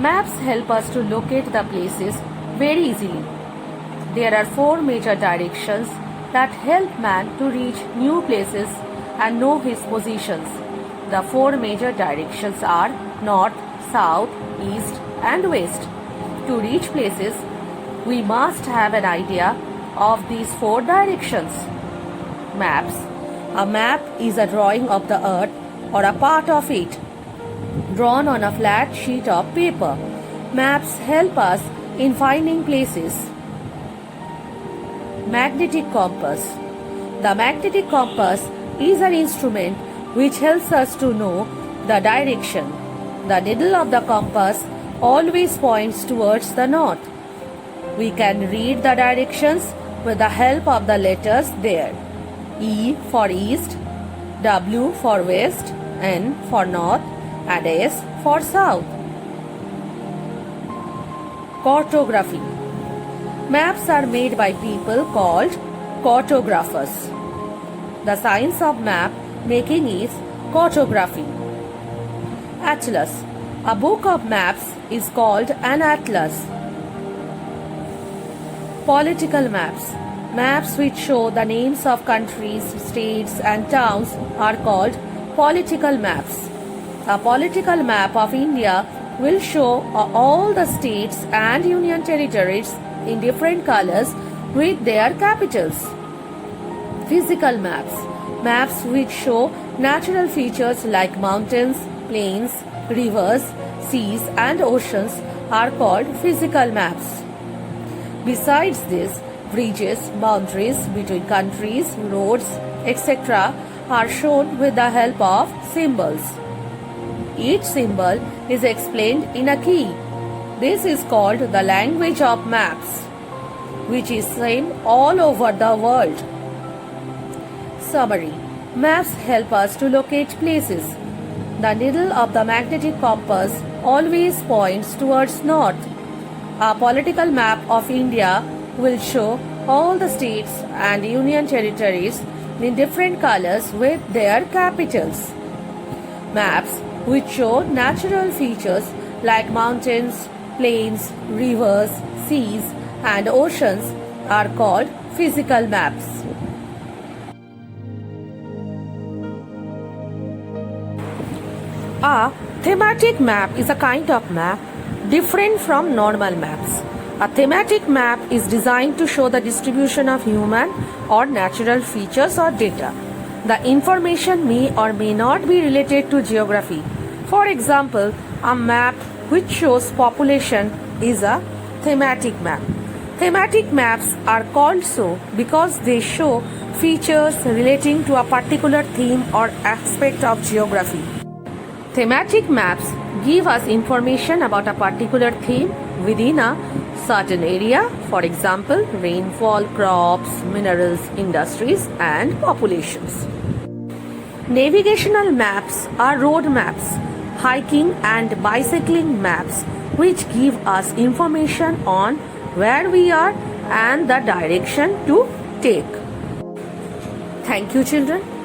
Maps help us to locate the places very easily. There are four major directions that help man to reach new places and know his positions. The four major directions are north, south, east, and west. To reach places, we must have an idea of these four directions. Maps. A map is a drawing of the earth or a part of it, drawn on a flat sheet of paper. Maps help us in finding places. Magnetic compass. The magnetic compass is an instrument which helps us to know the direction. The needle of the compass always points towards the north. We can read the directions with the help of the letters there. E for east, W for west, N for north, and S for south. Cartography. Maps are made by people called cartographers. The science of map making is cartography. Atlas. A book of maps is called an atlas. Political maps. Maps which show the names of countries, states, and towns are called political maps. A political map of India will show all the states and union territories in different colors with their capitals. Physical maps. Maps which show natural features like mountains, plains, rivers, seas, and oceans are called physical maps. Besides this, bridges, boundaries between countries, roads, etc. are shown with the help of symbols. Each symbol is explained in a key. This is called the language of maps, which is same all over the world. Summary. Maps help us to locate places. The needle of the magnetic compass always points towards north. A political map of India will show all the states and union territories in different colors with their capitals. Maps which show natural features like mountains, plains, rivers, seas, and oceans are called physical maps. A thematic map is a kind of map different from normal maps. A thematic map is designed to show the distribution of human or natural features or data. The information may or may not be related to geography. For example, a map which shows population is a thematic map. Thematic maps are called so because they show features relating to a particular theme or aspect of geography. Thematic maps give us information about a particular theme within a certain area, for example, rainfall, crops, minerals, industries, and populations. Navigational maps are road maps, hiking and bicycling maps, which give us information on where we are and the direction to take. Thank you, children.